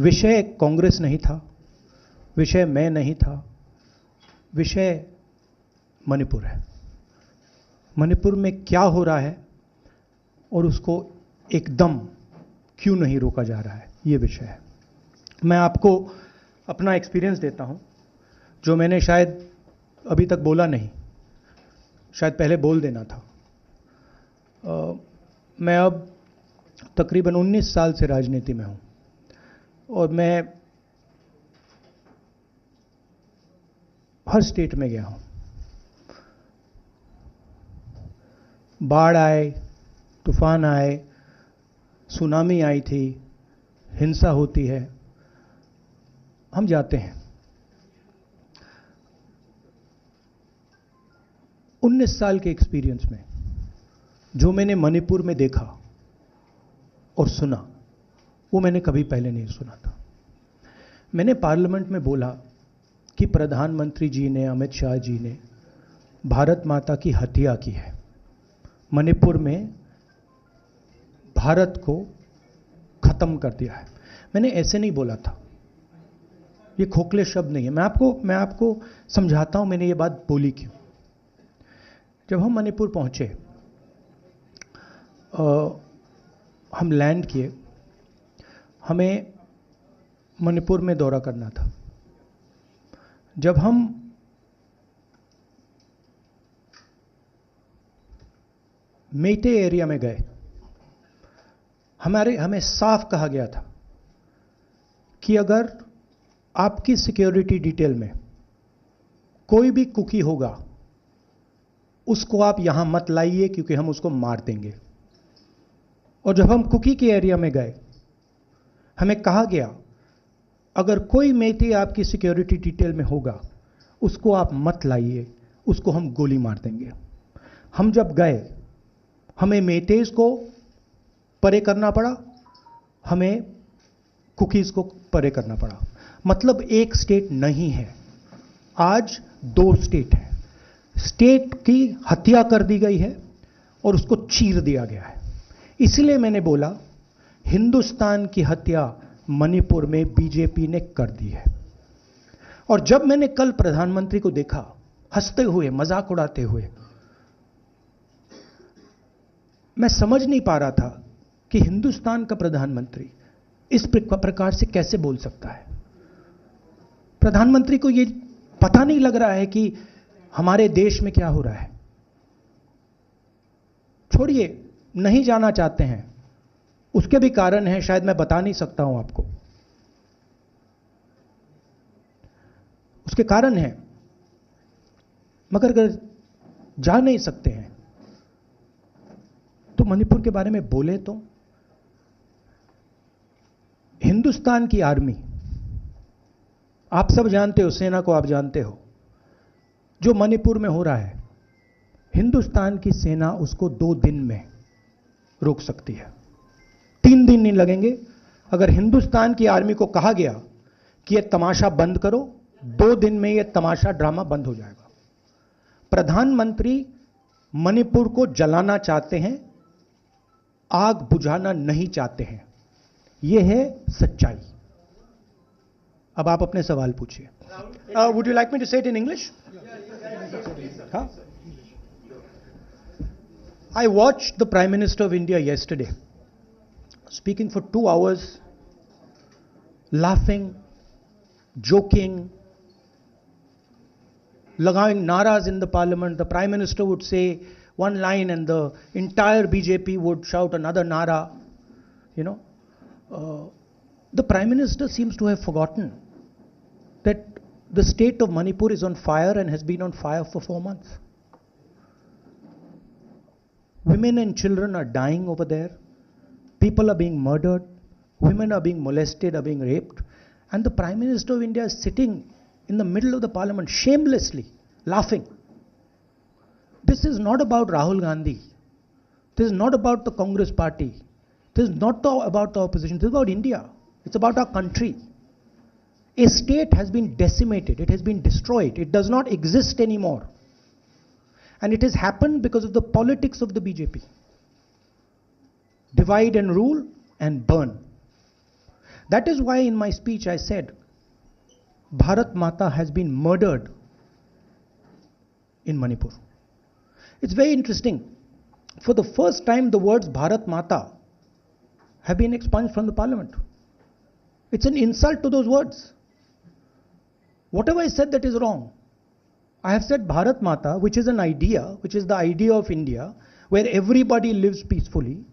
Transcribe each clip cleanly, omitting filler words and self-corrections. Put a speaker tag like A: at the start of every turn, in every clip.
A: विषय कांग्रेस नहीं था, विषय मैं नहीं था, विषय मणिपुर है। मणिपुर में क्या हो रहा है और उसको एकदम क्यों नहीं रोका जा रहा है, ये विषय है। मैं आपको अपना एक्सपीरियंस देता हूं, जो मैंने शायद अभी तक बोला नहीं, शायद पहले बोल देना था। मैं अब तकरीबन 19 साल से राजनीति में हूं और मैं हर स्टेट में गया हूं। बाढ़ आए, तूफान आए, सुनामी आई थी, हिंसा होती है, हम जाते हैं। 19 साल के एक्सपीरियंस में जो मैंने मणिपुर में देखा और सुना, वो मैंने कभी पहले नहीं सुना था। मैंने पार्लियामेंट में बोला कि प्रधानमंत्री जी ने, अमित शाह जी ने भारत माता की हत्या की है, मणिपुर में भारत को खत्म कर दिया है। मैंने ऐसे नहीं बोला था, ये खोखले शब्द नहीं है। मैं आपको समझाता हूं मैंने ये बात बोली क्यों। जब हम मणिपुर पहुंचे, हम लैंड किए, हमें मणिपुर में दौरा करना था। जब हम मेटे एरिया में गए, हमें साफ कहा गया था कि अगर आपकी सिक्योरिटी डिटेल में कोई भी कुकी होगा, उसको आप यहां मत लाइए क्योंकि हम उसको मार देंगे। और जब हम कुकी के एरिया में गए, हमें कहा गया अगर कोई मेटे आपकी सिक्योरिटी डिटेल में होगा, उसको आप मत लाइए, उसको हम गोली मार देंगे। हम जब गए, हमें मेटेज को परे करना पड़ा, हमें कुकीज को परे करना पड़ा। मतलब एक स्टेट नहीं है, आज 2 स्टेट है। स्टेट की हत्या कर दी गई है और उसको चीर दिया गया है। इसलिए मैंने बोला हिंदुस्तान की हत्या मणिपुर में बीजेपी ने कर दी है। और जब मैंने कल प्रधानमंत्री को देखा हंसते हुए, मजाक उड़ाते हुए, मैं समझ नहीं पा रहा था कि हिंदुस्तान का प्रधानमंत्री इस प्रकार से कैसे बोल सकता है। प्रधानमंत्री को यह पता नहीं लग रहा है कि हमारे देश में क्या हो रहा है। छोड़िए, नहीं जाना चाहते हैं, उसके भी कारण हैं, शायद मैं बता नहीं सकता हूं आपको, उसके कारण हैं। मगर अगर जा नहीं सकते हैं तो मणिपुर के बारे में बोले तो। हिंदुस्तान की आर्मी, आप सब जानते हो, सेना को आप जानते हो, जो मणिपुर में हो रहा है, हिंदुस्तान की सेना उसको 2 दिन में रोक सकती है, 3 दिन नहीं लगेंगे। अगर हिंदुस्तान की आर्मी को कहा गया कि यह तमाशा बंद करो, 2 दिन में यह तमाशा, ड्रामा बंद हो जाएगा। प्रधानमंत्री मणिपुर को जलाना चाहते हैं, आग बुझाना नहीं चाहते हैं। यह है सच्चाई। अब आप अपने सवाल पूछिए। Would you like me to say it in English? हाँ? I watched the Prime Minister of India yesterday speaking for 2 hours, laughing, joking, लगाing naras in the parliament. The Prime Minister would say one line and the entire BJP would shout another nara. You know, the Prime Minister seems to have forgotten that the state of Manipur is on fire and has been on fire for 4 months. Women and children are dying over there. People are being murdered. Women are being molested, are being raped. And the Prime Minister of India is sitting in the middle of the parliament, shamelessly laughing. This is not about Rahul Gandhi. This is not about the Congress party. This is not about the opposition. This is about India. It's about our country. A state has been decimated. It has been destroyed. It does not exist anymore. And it has happened because of the politics of the BJP. Divide and rule and burn. That is why in my speech I said, Bharat Mata has been murdered in Manipur. It's very interesting. For the first time, the words Bharat Mata have been expunged from the parliament. It's an insult to those words. Whatever I said that is wrong. I have said Bharat Mata, which is an idea, which is the idea of India, where everybody lives peacefully,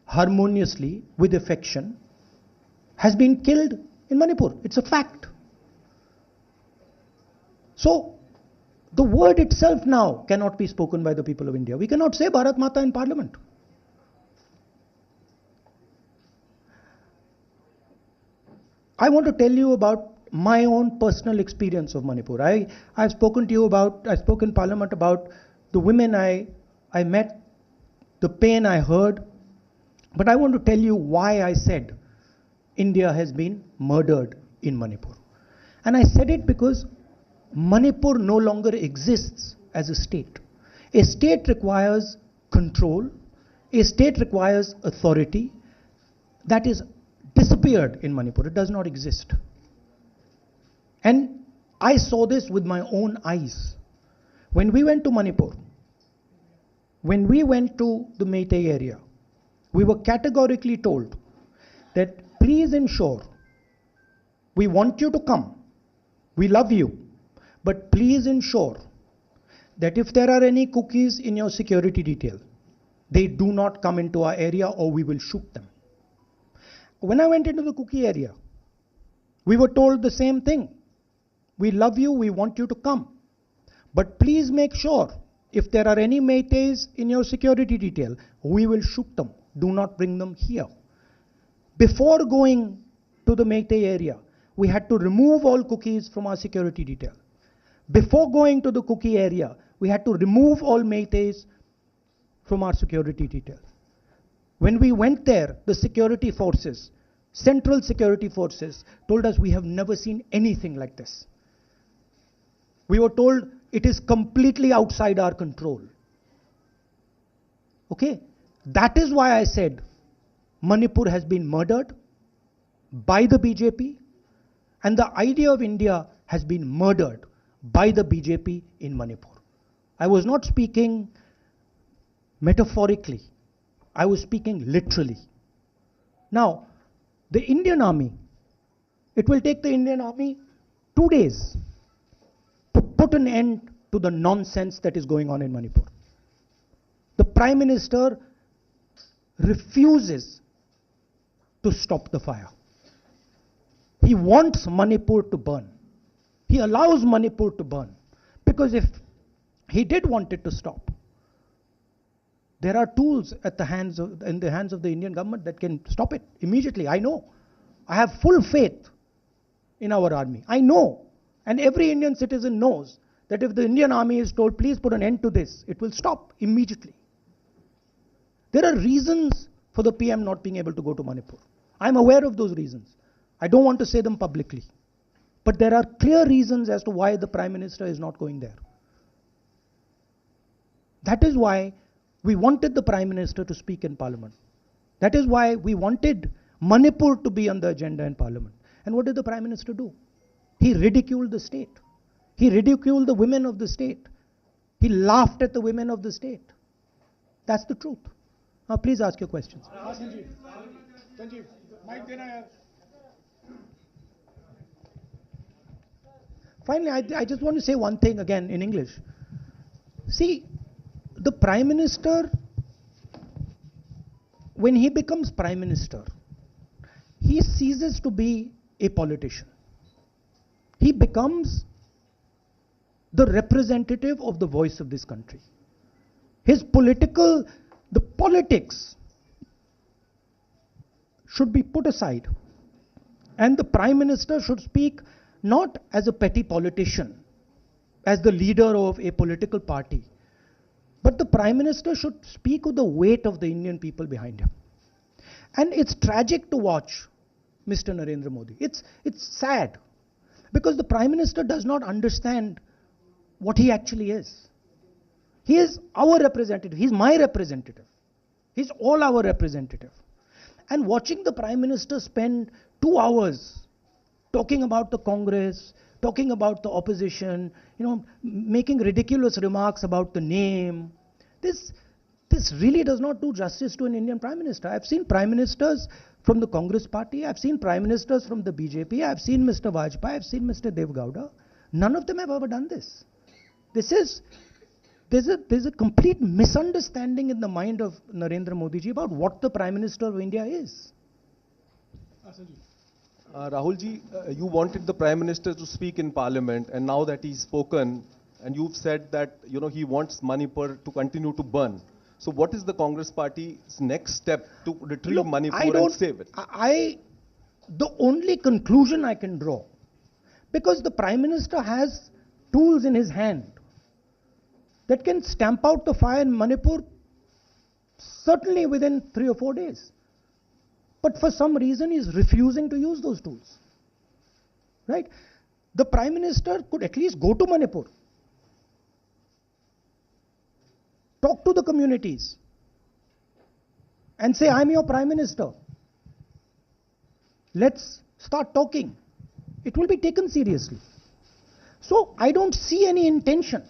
A: harmoniously, with affection, has been killed in Manipur. It's a fact. So, the word itself now cannot be spoken by the people of India. We cannot say Bharat Mata in parliament. I want to tell you about my own personal experience of Manipur. I've spoken to you about, I spoke in parliament about the women I met, the pain I heard, but I want to tell you why I said India has been murdered in Manipur. And I said it because Manipur no longer exists as a state. A state requires control, a state requires authority. That is disappeared in Manipur. It does not exist. And I saw this with my own eyes. When we went to Manipur, when we went to the Meitei area, we were categorically told that please ensure, we want you to come, we love you, but please ensure that if there are any cookies in your security detail, they do not come into our area or we will shoot them. When I went into the cookie area, we were told the same thing. We love you, we want you to come. But please make sure, if there are any Meiteis in your security detail, we will shoot them. Do not bring them here. Before going to the Meitei area, we had to remove all cookies from our security detail. Before going to the cookie area, we had to remove all Meiteis from our security detail. When we went there, the security forces, central security forces, told us we have never seen anything like this. We were told it is completely outside our control. Okay? That is why I said Manipur has been murdered by the BJP and the idea of India has been murdered by the BJP in Manipur. I was not speaking metaphorically. I was speaking literally. Now, the Indian army, it will take the Indian army 2 days to put an end to the nonsense that is going on in Manipur. The Prime Minister refuses to stop the fire. He wants Manipur to burn. He allows Manipur to burn. Because if he did want it to stop, there are tools in the hands of the Indian government that can stop it immediately. I know. I have full faith in our army. I know. And every Indian citizen knows that if the Indian army is told, please put an end to this, it will stop immediately. There are reasons for the PM not being able to go to Manipur. I'm aware of those reasons. I don't want to say them publicly. But there are clear reasons as to why the Prime Minister is not going there. That is why we wanted the Prime Minister to speak in Parliament. That is why we wanted Manipur to be on the agenda in Parliament. And what did the Prime Minister do? He ridiculed the state. He ridiculed the women of the state. He laughed at the women of the state. That's the truth. Now please ask your questions. Finally, I just want to say one thing again in English. See, the Prime Minister, when he becomes Prime Minister, he ceases to be a politician. He becomes the representative of the voice of this country. The politics should be put aside. And the Prime Minister should speak not as a petty politician, as the leader of a political party, but the Prime Minister should speak with the weight of the Indian people behind him. And it's tragic to watch Mr. Narendra Modi. It's sad, because the Prime Minister does not understand what he actually is. He is our representative. He's my representative. He's all our representative. And watching the Prime Minister spend 2 hours talking about the Congress, talking about the opposition, making ridiculous remarks about the name. This really does not do justice to an Indian Prime Minister. I've seen Prime Ministers from the Congress party, I've seen Prime Ministers from the BJP, I've seen Mr. Vajpayee, I've seen Mr. Dev Gowda. None of them have ever done this. There's a complete misunderstanding in the mind of Narendra Modi ji about what the Prime Minister of India is.
B: Rahul ji, you wanted the Prime Minister to speak in Parliament, and now that he's spoken, and you've said that he wants Manipur to continue to burn. So what is the Congress Party's next step to retrieve Manipur and save it?
A: The only conclusion I can draw, because the Prime Minister has tools in his hand that can stamp out the fire in Manipur certainly within 3 or 4 days. But for some reason he's refusing to use those tools. Right? The Prime Minister could at least go to Manipur, talk to the communities, and say, I'm your Prime Minister. Let's start talking. It will be taken seriously. So I don't see any intention.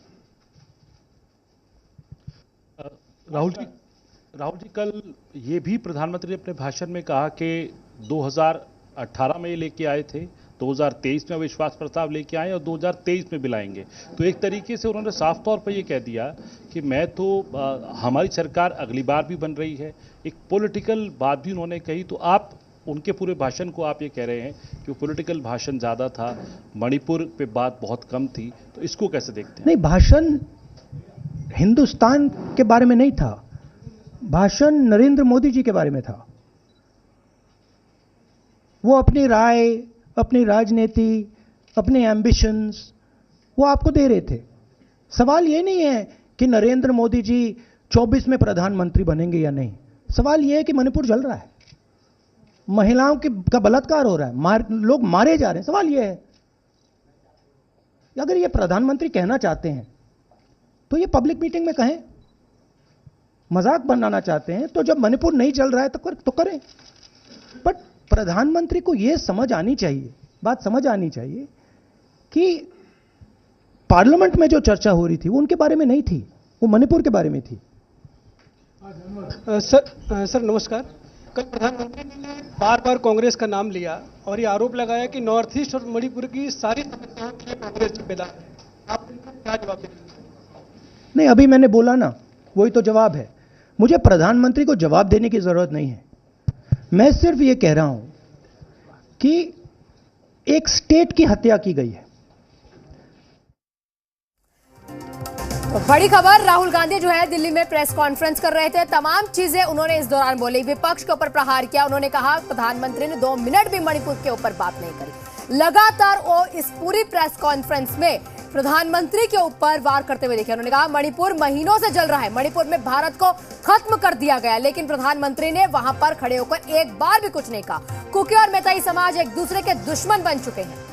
C: Rahul ji, कल ये भी प्रधानमंत्री ने अपने भाषण में कहा कि 2018 में ये लेके आए थे, 2023 में विश्वास प्रस्ताव लेके आए और 2023 में भी लाएंगे। तो एक तरीके से उन्होंने साफ तौर पर ये कह दिया कि मैं तो हमारी सरकार अगली बार भी बन रही है। एक पॉलिटिकल बात भी उन्होंने कही। तो आप उनके पूरे भाषण को आप ये कह रहे हैं कि वो पॉलिटिकल भाषण ज़्यादा था, मणिपुर पे बात बहुत कम थी, तो इसको कैसे देखते हैं?
A: नहीं, भाषण हिंदुस्तान के बारे में नहीं था, भाषण नरेंद्र मोदी जी के बारे में था। वो अपनी राय, अपनी राजनीति, अपने एम्बिशंस वो आपको दे रहे थे। सवाल ये नहीं है कि नरेंद्र मोदी जी 24 में प्रधानमंत्री बनेंगे या नहीं। सवाल ये है कि मणिपुर जल रहा है, महिलाओं का बलात्कार हो रहा है, लोग मारे जा रहे हैं। सवाल ये है, अगर ये प्रधानमंत्री कहना चाहते हैं तो ये पब्लिक मीटिंग में कहें। मजाक बनाना चाहते हैं तो जब मणिपुर नहीं चल रहा है तो करें। बट प्रधानमंत्री को यह समझ आनी चाहिए, बात समझ आनी चाहिए कि पार्लियामेंट में जो चर्चा हो रही थी वो उनके बारे में नहीं थी, वो मणिपुर के बारे में थी।
D: सर नमस्कार। कल प्रधानमंत्री ने बार बार कांग्रेस का नाम लिया और ये आरोप लगाया कि नॉर्थ ईस्ट और मणिपुर की सारी समस्याओं के कांग्रेस जिम्मेदार है। आप इनको क्या जवाब देंगे?
A: नहीं, अभी मैंने बोला ना, वही तो जवाब है। मुझे प्रधानमंत्री को जवाब देने की जरूरत नहीं है। मैं सिर्फ ये कह रहा हूं कि एक स्टेट की हत्या की गई है।
E: बड़ी खबर, राहुल गांधी जो है दिल्ली में प्रेस कॉन्फ्रेंस कर रहे थे। तमाम चीजें उन्होंने इस दौरान बोली, विपक्ष के ऊपर प्रहार किया। उन्होंने कहा प्रधानमंत्री ने 2 मिनट भी मणिपुर के ऊपर बात नहीं करी। लगातार वो इस पूरी प्रेस कॉन्फ्रेंस में प्रधानमंत्री के ऊपर वार करते हुए दिखे। उन्होंने कहा मणिपुर महीनों से जल रहा है, मणिपुर में भारत को खत्म कर दिया गया, लेकिन प्रधानमंत्री ने वहां पर खड़े होकर एक बार भी कुछ नहीं कहा। कुकी और मैताई समाज एक दूसरे के दुश्मन बन चुके हैं।